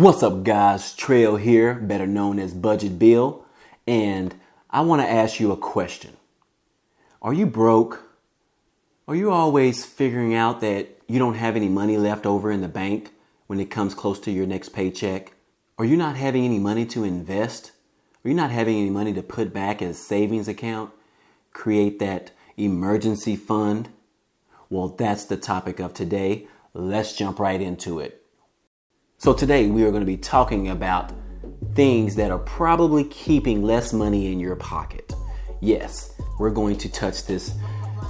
What's up, guys? Trail here, better known as Budget Bill, and I want to ask you a question. Are you broke? Are you always figuring out that you don't have any money left over in the bank when it comes close to your next paycheck? Are you not having any money to invest? Are you not having any money to put back as a savings account? Create that emergency fund? Well, that's the topic of today. Let's jump right into it. So today we are going to be talking about things that are probably keeping less money in your pocket. Yes, we're going to touch this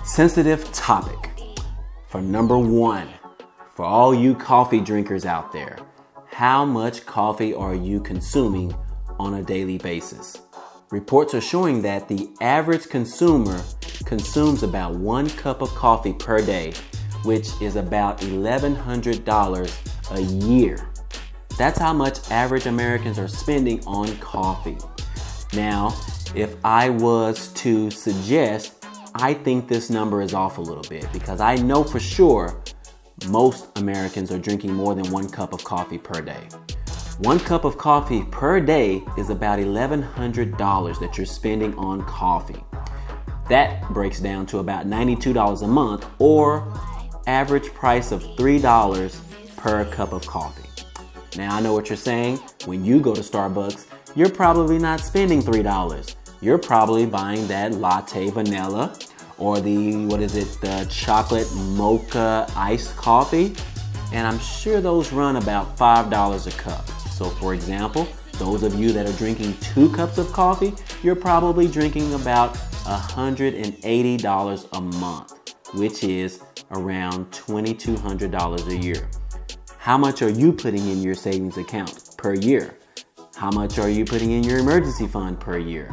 sensitive topic. For number one, for all you coffee drinkers out there, how much coffee are you consuming on a daily basis? Reports are showing that the average consumer consumes about 1 cup of coffee per day, which is about $1,100 a year. That's how much average Americans are spending on coffee. Now, if I was to suggest, I think this number is off a little bit because I know for sure most Americans are drinking more than 1 cup of coffee per day. 1 cup of coffee per day is about $1,100 that you're spending on coffee. That breaks down to about $92 a month, or average price of $3 per cup of coffee. Now, I know what you're saying. When you go to Starbucks, you're probably not spending $3. You're probably buying that latte vanilla or the chocolate mocha iced coffee. And I'm sure those run about $5 a cup. So for example, those of you that are drinking 2 cups of coffee, you're probably drinking about $180 a month, which is around $2,200 a year. How much are you putting in your savings account per year? How much are you putting in your emergency fund per year?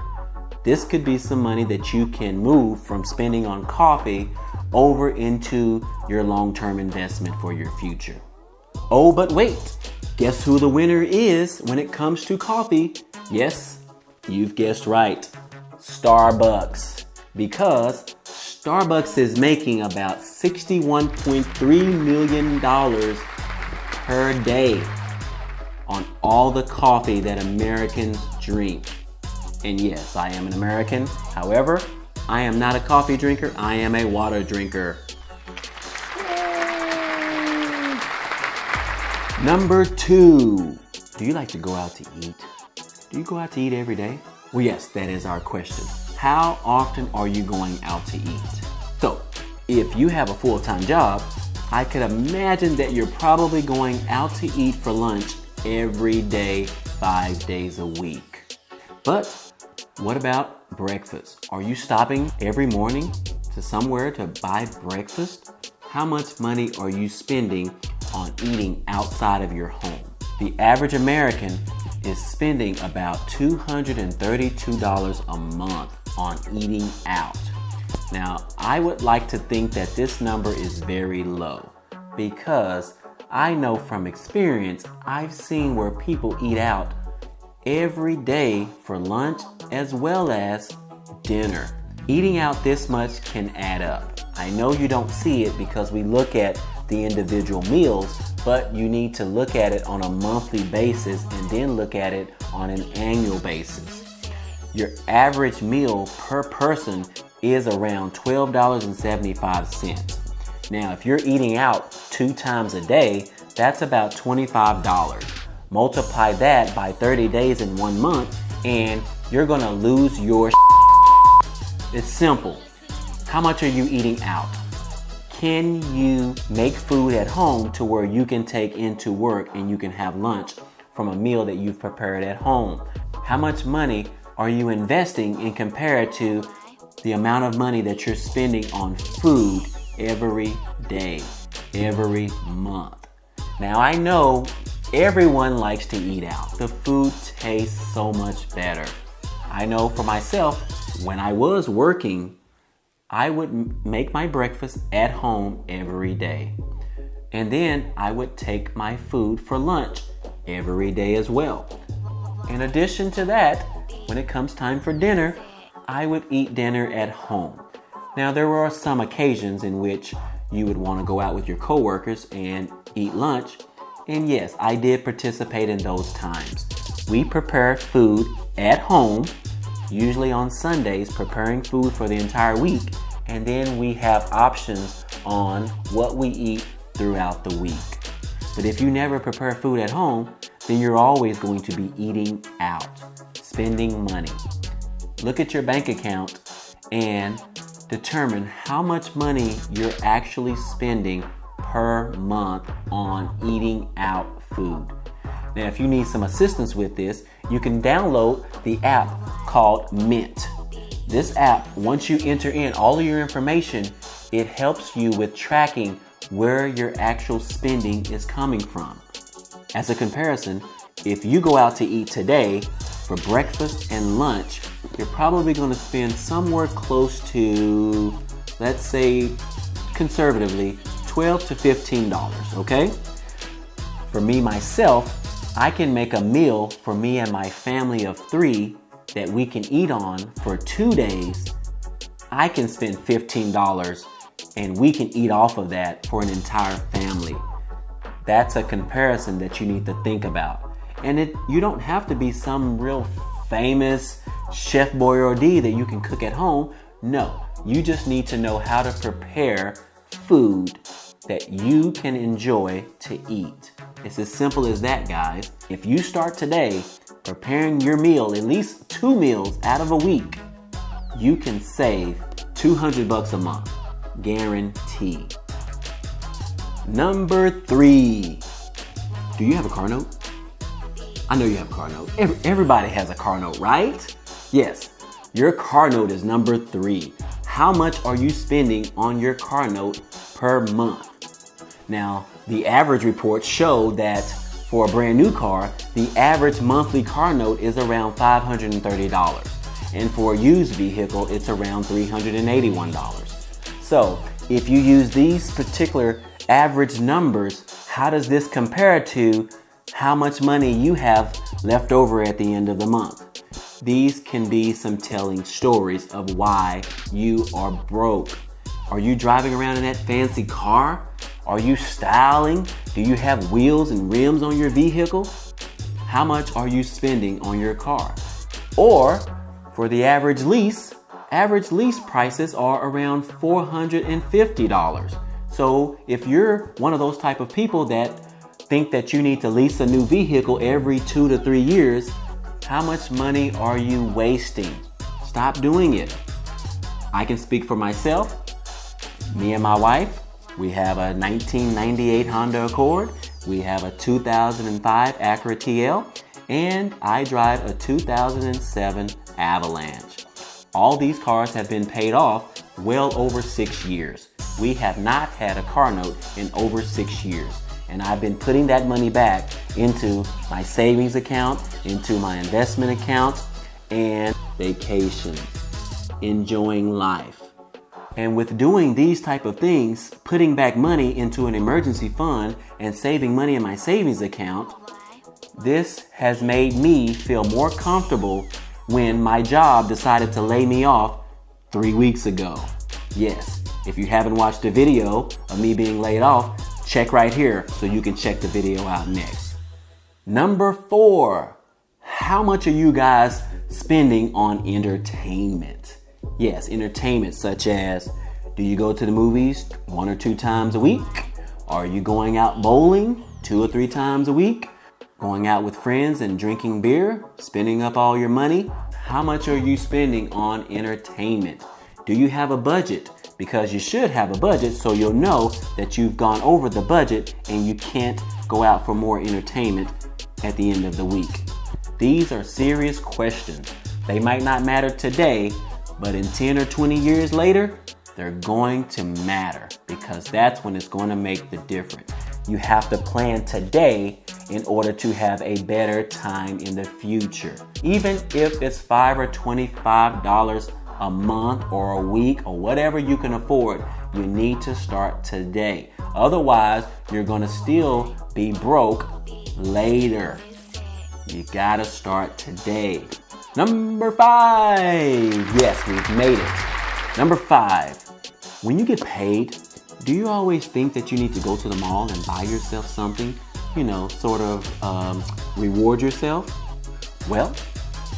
This could be some money that you can move from spending on coffee over into your long-term investment for your future. Oh, but wait, guess who the winner is when it comes to coffee? Yes, you've guessed right, Starbucks. Because Starbucks is making about $61.3 million per day on all the coffee that Americans drink. And yes, I am an American. However, I am not a coffee drinker. I am a water drinker. Yay. Number 2, do you like to go out to eat? Do you go out to eat every day? Well, yes, that is our question. How often are you going out to eat? So, if you have a full-time job, I could imagine that you're probably going out to eat for lunch every day, 5 days a week. But what about breakfast? Are you stopping every morning to somewhere to buy breakfast? How much money are you spending on eating outside of your home? The average American is spending about $232 a month on eating out. Now, I would like to think that this number is very low because I know from experience, I've seen where people eat out every day for lunch as well as dinner. Eating out this much can add up. I know you don't see it because we look at the individual meals, but you need to look at it on a monthly basis and then look at it on an annual basis. Your average meal per person is around $12.75. Now, if you're eating out 2 times a day, that's about $25. Multiply that by 30 days in 1 month, and you're gonna lose your It's simple. How much are you eating out? Can you make food at home to where you can take into work and you can have lunch from a meal that you've prepared at home? How much money are you investing in compared to the amount of money that you're spending on food every day, every month? Now, I know everyone likes to eat out. The food tastes so much better. I know for myself, when I was working, I would make my breakfast at home every day. And then I would take my food for lunch every day as well. In addition to that, when it comes time for dinner, I would eat dinner at home. Now, there were some occasions in which you would want to go out with your coworkers and eat lunch, And yes, I did participate in those times. We prepared food at home, usually on Sundays, preparing food for the entire week. And then we have options on what we eat throughout the week. But if you never prepare food at home, then you're always going to be eating out, spending money. Look at your bank account and determine how much money you're actually spending per month on eating out food. Now, if you need some assistance with this, you can download the app called Mint. This app, once you enter in all of your information, it helps you with tracking where your actual spending is coming from. As a comparison, if you go out to eat today for breakfast and lunch, you're probably going to spend somewhere close to, let's say, conservatively, $12 to $15, okay? For me, myself, I can make a meal for me and my family of 3 that we can eat on for 2 days. I can spend $15 and we can eat off of that for an entire family. That's a comparison that you need to think about. And you don't have to be some real famous Chef Boyardee that you can cook at home. No, you just need to know how to prepare food that you can enjoy to eat. It's as simple as that, guys. If you start today preparing your meal, at least 2 meals out of a week, you can save $200 a month. Guaranteed. Number 3. Do you have a car note? I know you have a car note. Everybody has a car note, right? Yes, your car note is number 3. How much are you spending on your car note per month? Now, the average reports show that for a brand new car, the average monthly car note is around $530. And for a used vehicle, it's around $381. So, if you use these particular average numbers, how does this compare to how much money you have left over at the end of the month? These can be some telling stories of why you are broke. Are you driving around in that fancy car? Are you styling? Do you have wheels and rims on your vehicle? How much are you spending on your car? Or for the average lease prices are around $450. So if you're one of those type of people that think that you need to lease a new vehicle every 2 to 3 years, how much money are you wasting? Stop doing it. I can speak for myself. Me and my wife, we have a 1998 Honda Accord. We have a 2005 Acura TL, and I drive a 2007 Avalanche. All these cars have been paid off well over 6 years. We have not had a car note in over 6 years. And I've been putting that money back into my savings account, into my investment account, and vacations, enjoying life. And with doing these type of things, putting back money into an emergency fund and saving money in my savings account, this has made me feel more comfortable when my job decided to lay me off 3 weeks ago. Yes, if you haven't watched the video of me being laid off, check right here so you can check the video out next. Number 4, how much are you guys spending on entertainment? Yes, entertainment such as, do you go to the movies 1 or 2 times a week? Are you going out bowling 2 or 3 times a week? Going out with friends and drinking beer? Spending up all your money? How much are you spending on entertainment? Do you have a budget? Because you should have a budget so you'll know that you've gone over the budget and you can't go out for more entertainment at the end of the week. These are serious questions. They might not matter today, but in 10 or 20 years later, they're going to matter because that's when it's going to make the difference. You have to plan today in order to have a better time in the future. Even if it's $5 or $25 a month or a week or whatever you can afford, you need to start today. Otherwise, you're going to still be broke later. You gotta start today. Number 5. Yes, we've made it. Number 5. When you get paid, do you always think that you need to go to the mall and buy yourself something sort of reward yourself? Well,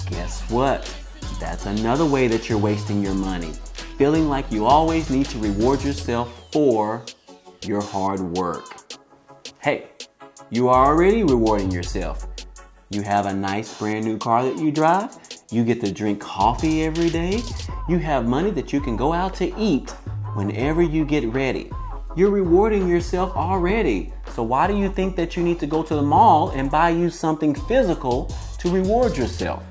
guess what? That's another way that you're wasting your money. Feeling like you always need to reward yourself for your hard work. Hey, you are already rewarding yourself. You have a nice brand new car that you drive. You get to drink coffee every day. You have money that you can go out to eat whenever you get ready. You're rewarding yourself already. So why do you think that you need to go to the mall and buy you something physical to reward yourself?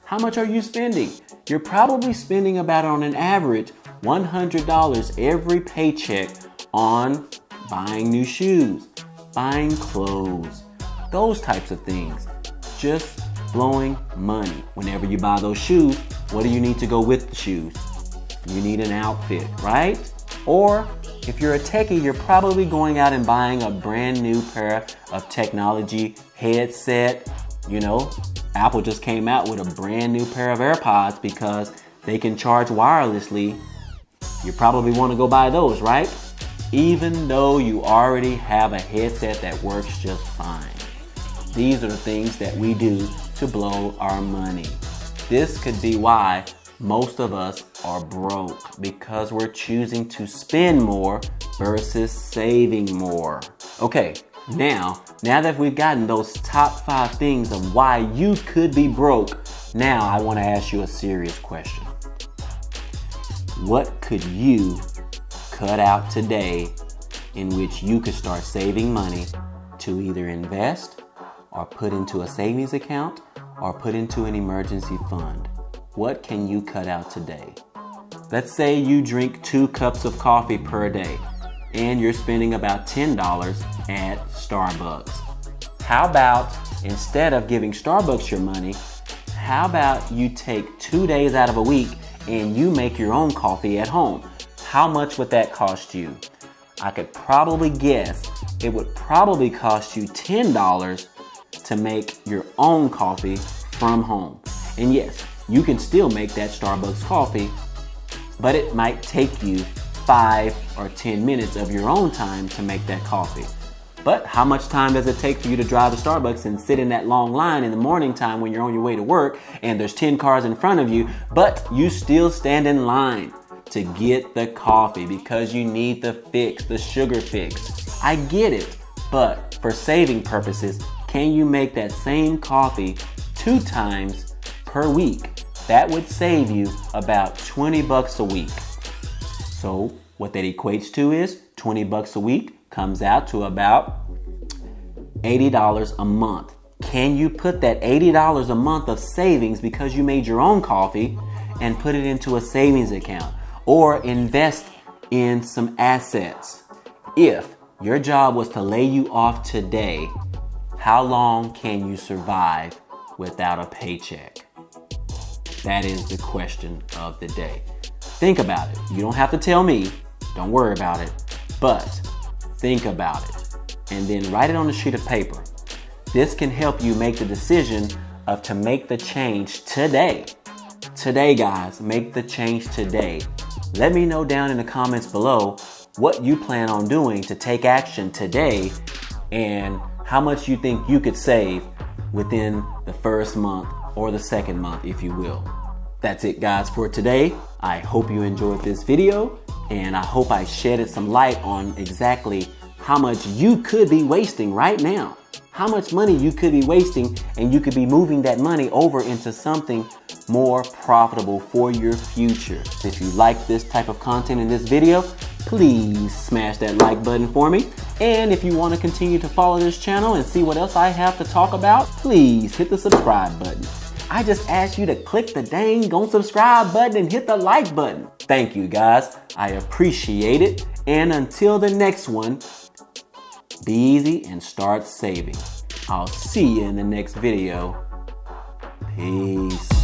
How much are you spending? You're probably spending about, on an average, $100 every paycheck on buying new shoes, buying clothes, those types of things. Just blowing money. Whenever you buy those shoes, what do you need to go with the shoes? You need an outfit, right? Or if you're a techie, you're probably going out and buying a brand new pair of technology headset. Apple just came out with a brand new pair of AirPods because they can charge wirelessly. You probably want to go buy those, right? Even though you already have a headset that works just fine. These are the things that we do to blow our money. This could be why most of us are broke, because we're choosing to spend more versus saving more. Okay, now that we've gotten those top 5 things of why you could be broke, now I want to ask you a serious question. What could you cut out today in which you could start saving money to either invest or put into a savings account or put into an emergency fund? What can you cut out today? Let's say you drink 2 cups of coffee per day and you're spending about $10 at Starbucks. How about, instead of giving Starbucks your money, how about you take 2 days out of a week and you make your own coffee at home? How much would that cost you? I could probably guess it would probably cost you $10 to make your own coffee from home. And yes, you can still make that Starbucks coffee, but it might take you 5 or 10 minutes of your own time to make that coffee. But how much time does it take for you to drive to Starbucks and sit in that long line in the morning time when you're on your way to work and there's 10 cars in front of you, but you still stand in line to get the coffee because you need the sugar fix? I get it, but for saving purposes, can you make that same coffee 2 times per week? That would save you about $20 a week. So what that equates to is $20 a week comes out to about $80 a month. Can you put that $80 a month of savings because you made your own coffee and put it into a savings account or invest in some assets? If your job was to lay you off today, how long can you survive without a paycheck? That is the question of the day. Think about it. You don't have to tell me. Don't worry about it. But think about it. And then write it on a sheet of paper. This can help you make the decision of to make the change today. Today, guys, make the change today. Let me know down in the comments below what you plan on doing to take action today and how much you think you could save within the first month or the second month, if you will. That's it, guys, for today. I hope you enjoyed this video, and I hope I shedded some light on exactly how much you could be wasting right now. How much money you could be wasting, and you could be moving that money over into something more profitable for your future. If you like this type of content in this video, please smash that like button for me. And if you want to continue to follow this channel and see what else I have to talk about, please hit the subscribe button. I just asked you to click the dang on subscribe button and hit the like button. Thank you, guys. I appreciate it. And until the next one, be easy and start saving. I'll see you in the next video. Peace.